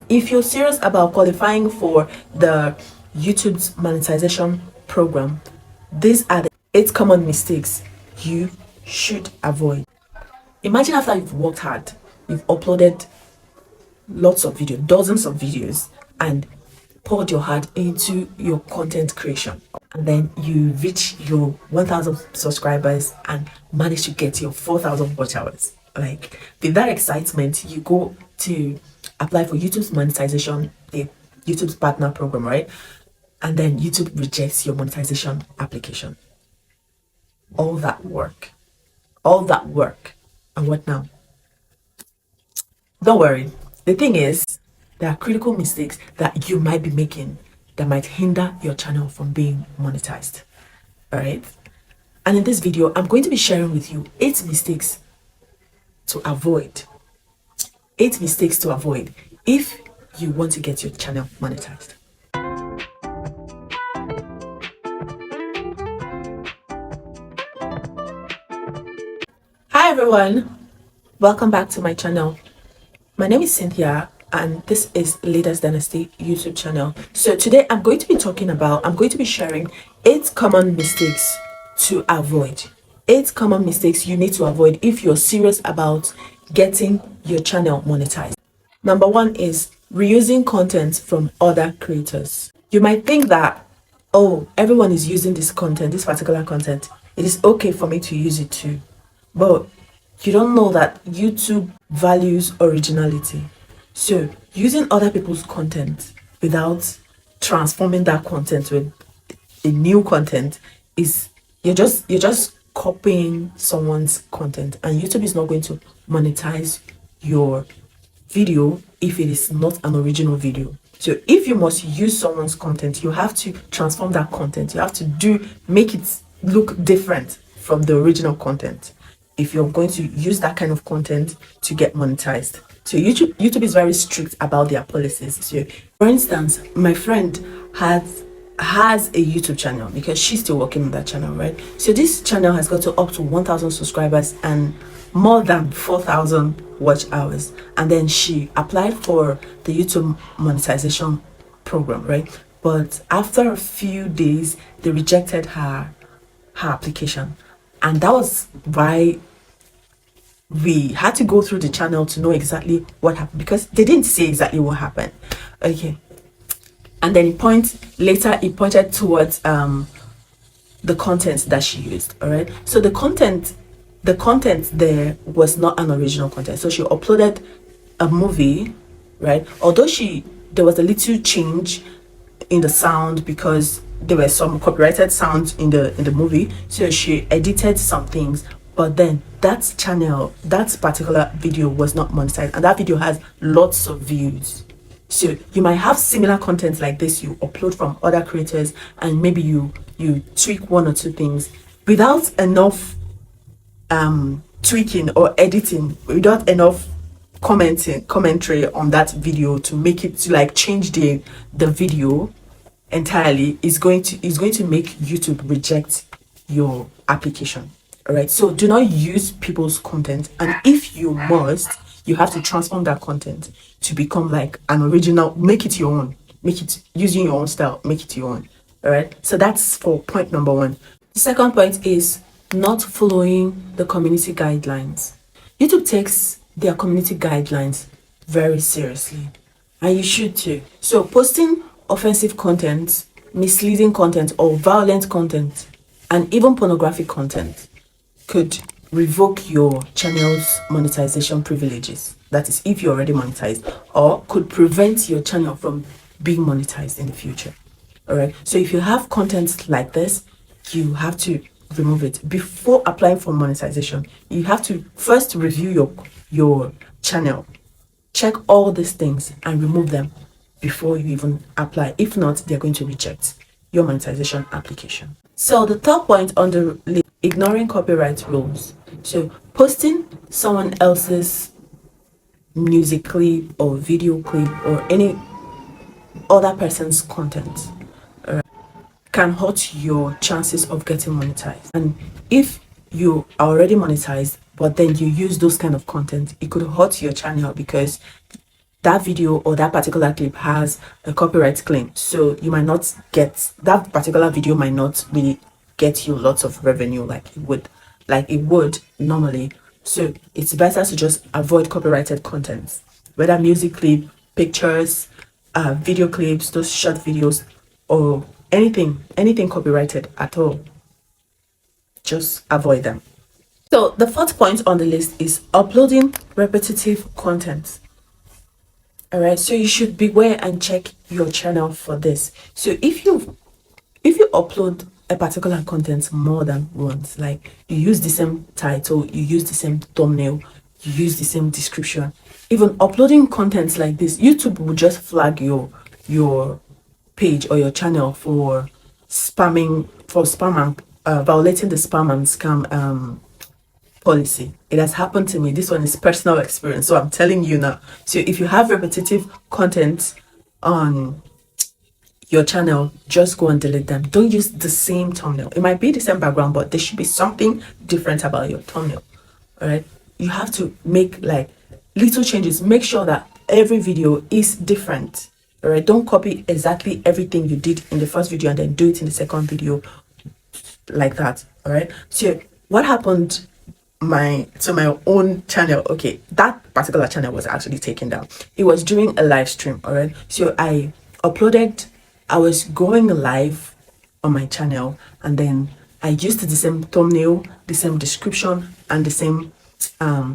if you're serious about qualifying for the YouTube's monetization program, these are the 8 common mistakes you should avoid. Imagine after you've worked hard, you've uploaded lots of videos, dozens of videos, and poured your heart into your content creation, and then you reach your 1,000 subscribers and manage to get your 4,000 watch hours. Like, with that excitement, you go to apply for YouTube's monetization, the YouTube's partner program, right? And then YouTube rejects your monetization application. All that work, and what now? Don't worry. The thing is, there are critical mistakes that you might be making that might hinder your channel from being monetized. All right. And in this video, I'm going to be sharing with you 8 mistakes to avoid. 8 mistakes to avoid if you want to get your channel monetized. Hi everyone, welcome back to my channel. My name is Cynthia and this is Leaders Dynasty YouTube channel. So today I'm going to be sharing 8 common mistakes to avoid. 8 common mistakes you need to avoid if you're serious about getting your channel monetized. Number 1 is reusing content from other creators. You might think that, oh, everyone is using this content, this particular content. It is okay for me to use it too. But you don't know that YouTube values originality. So using other people's content without transforming that content with a new content is you're just copying someone's content, and YouTube is not going to monetize your video if it is not an original video. So if you must use someone's content, you have to transform that content. You have to make it look different from the original content if you're going to use that kind of content to get monetized. So YouTube is very strict about their policies. So for instance, my friend has a YouTube channel because she's still working on that channel, right? So this channel has got to up to 1,000 subscribers and more than 4,000 watch hours. And then she applied for the YouTube monetization program, right? But after a few days, they rejected her application. And that was why we had to go through the channel to know exactly what happened, because they didn't say exactly what happened. Okay. And then it pointed towards the content that she used. All right. So the content there was not an original content. So she uploaded a movie, right? Although there was a little change in the sound because there were some copyrighted sounds in the movie. So she edited some things, but then that particular video was not monetized, and that video has lots of views. So you might have similar content like this you upload from other creators, and maybe you tweak 1 or 2 things without enough tweaking or editing, without enough commentary on that video to make it to like change the video entirely, is going to make YouTube reject your application. All right. So do not use people's content, and if you must, you have to transform that content to become like an original. Make it your own. Make it using your own style. Make it your own. All right. So that's for point number 1. The second point is not following the community guidelines. YouTube takes their community guidelines very seriously, and you should too. So posting offensive content, misleading content, or violent content, and even pornographic content could revoke your channel's monetization privileges. That is, if you're already monetized, or could prevent your channel from being monetized in the future. All right. So if you have content like this, you have to remove it before applying for monetization. You have to first review your channel, check all these things, and remove them before you even apply. If not, they're going to reject your monetization application. So the third point on the list, ignoring copyright rules. So posting someone else's music clip or video clip or any other person's content can hurt your chances of getting monetized. And if you are already monetized but then you use those kind of content, it could hurt your channel because that video or that particular clip has a copyright claim, so you might not get that particular video might not really get you lots of revenue like it would normally. So it's better to just avoid copyrighted content, whether music clip, pictures, video clips, those short videos, or anything copyrighted at all. Just avoid them. So the fourth point on the list is uploading repetitive content. All right, so you should beware and check your channel for this. So if you upload a particular content more than once, like you use the same title, you use the same thumbnail, you use the same description, even uploading contents like this, YouTube will just flag your page or your channel for spam and violating the spam and scam policy. It has happened to me. This one is personal experience, so I'm telling you now. So if you have repetitive content on your channel, just go and delete them. Don't use the same thumbnail. It might be the same background, but there should be something different about your thumbnail. All right, you have to make like little changes. Make sure that every video is different. All right, don't copy exactly everything you did in the first video and then do it in the second video like that. All right, so what happened my own channel? Okay, that particular channel was actually taken down. It was during a live stream. All right, so I was going live on my channel, and then I used the same thumbnail, the same description, and the same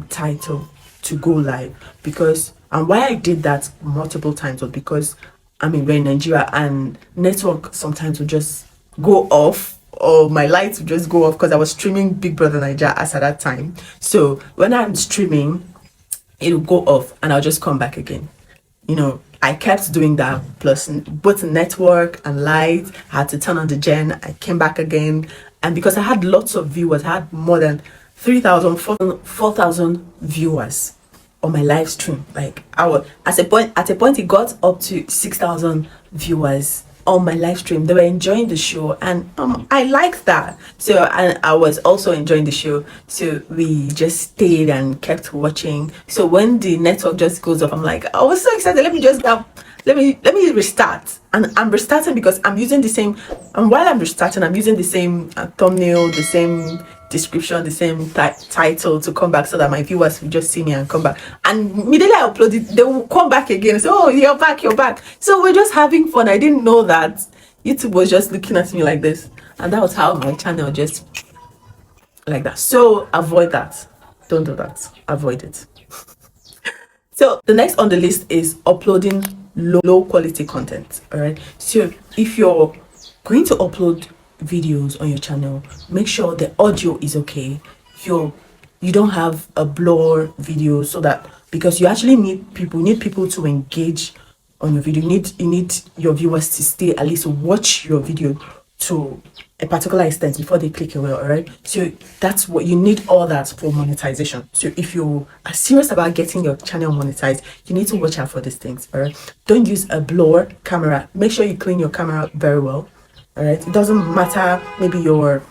title to go live. Because and why I did that multiple times was because I mean we're in Nigeria and network sometimes will just go off, or my lights would just go off because I was streaming Big Brother Nigeria as at that time. So when I'm streaming, it'll go off and I'll just come back again. I kept doing that, plus both network and light. I had to turn on the gen. I came back again, and because I had lots of viewers, I had more than 3,000, 4,000 viewers on my live stream. Like I was at a point it got up to 6,000 viewers on my live stream. They were enjoying the show, and I liked that. So and I was also enjoying the show, so we just stayed and kept watching. So when the network just goes off, I'm like, I was so excited. Let me restart. And I'm restarting because I'm using the same, and while I'm restarting, I'm using the same thumbnail, the same description, the same title to come back, so that my viewers will just see me and come back. And immediately I upload it, they will come back again. So, oh, you're back. So we're just having fun. I didn't know that YouTube was just looking at me like this, and that was how my channel just like that. So avoid that. Don't do that. Avoid it. So the next on the list is uploading low quality content. All right, so if you're going to upload videos on your channel, make sure the audio is okay. You don't have a blur video, so that because you actually need people to engage on your video. You need your viewers to stay, at least watch your video to a particular extent before they click away. All right, so that's what you need, all that for monetization. So if you are serious about getting your channel monetized, you need to watch out for these things. All right, don't use a blur camera. Make sure you clean your camera very well. All right, it doesn't matter, maybe your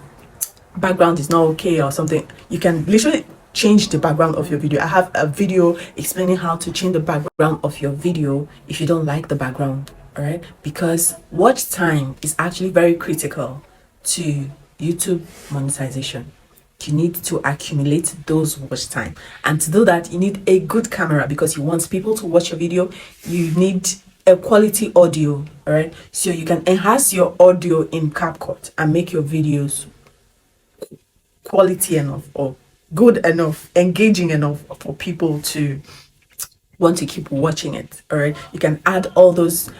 background is not okay or something, you can literally change the background of your video. I have a video explaining how to change the background of your video if you don't like the background. All right, because watch time is actually very critical to YouTube monetization. You need to accumulate those watch time, and to do that you need a good camera, because you want people to watch your video. You need a quality audio. All right, so you can enhance your audio in CapCut and make your videos quality enough or good enough, engaging enough for people to want to keep watching it. All right, you can add all those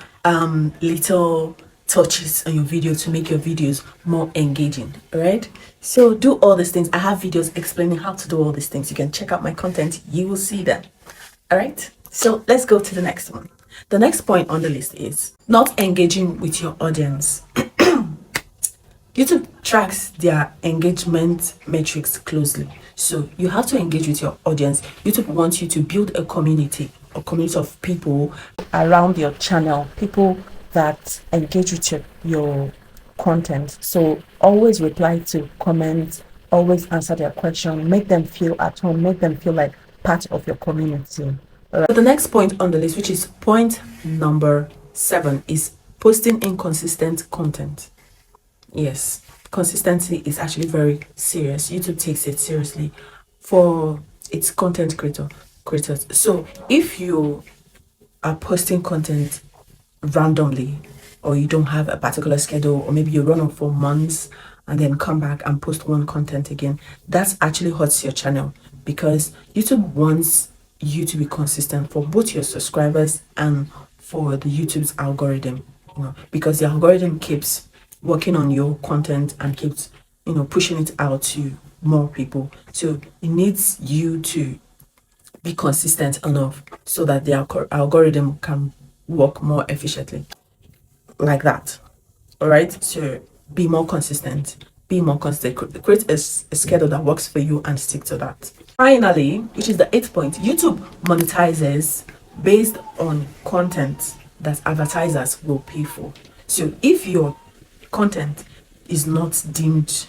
little touches on your video to make your videos more engaging. All right, so do all these things. I have videos explaining how to do all these things. You can check out my content, you will see them. All right, so let's go to the next one. The next point on the list is not engaging with your audience. YouTube tracks their engagement metrics closely, so you have to engage with your audience. YouTube wants you to build a community of people around your channel, people that engage with your content. So always reply to comments, always answer their question, make them feel at home, make them feel like part of your community. But the next point on the list, which is point number 7, is posting inconsistent content. Yes, consistency is actually very serious. YouTube takes it seriously for its creators. So if you are posting content randomly, or you don't have a particular schedule, or maybe you run off for months and then come back and post one content again, that actually hurts your channel, because YouTube wants you to be consistent for both your subscribers and for the YouTube's algorithm, because the algorithm keeps working on your content and keeps pushing it out to more people. So it needs you to be consistent enough so that the algorithm can work more efficiently, like that. All right, so be more consistent, create a schedule that works for you and stick to that. Finally, which is the 8th point, YouTube monetizes based on content that advertisers will pay for. So if your content is not deemed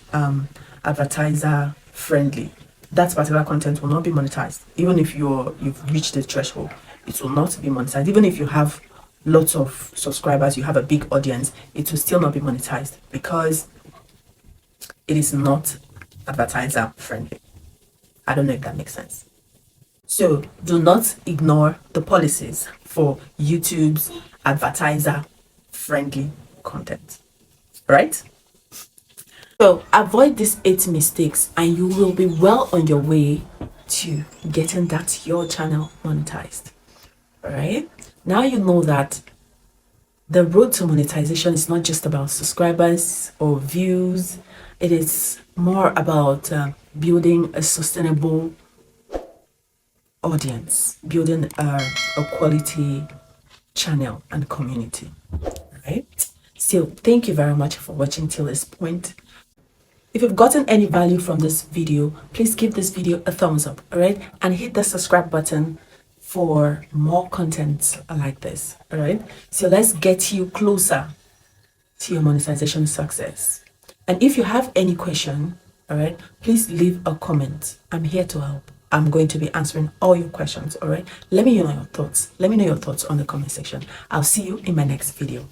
advertiser friendly, that particular content will not be monetized. Even if you've reached the threshold, it will not be monetized. Even if you have lots of subscribers, you have a big audience, it will still not be monetized, because it is not advertiser friendly. I don't know if that makes sense. So do not ignore the policies for YouTube's advertiser friendly content, right? So avoid these 8 mistakes and you will be well on your way to getting your channel monetized. All right, now you know that the road to monetization is not just about subscribers or views. It is more about building a sustainable audience, building a quality channel and community. Right? So thank you very much for watching till this point. If you've gotten any value from this video, please give this video a thumbs up, all right? And hit the subscribe button for more content like this, all right? So let's get you closer to your monetization success. And if you have any question, all right, please leave a comment. I'm here to help. I'm going to be answering all your questions, all right? Let me know your thoughts. Let me know your thoughts on the comment section. I'll see you in my next video.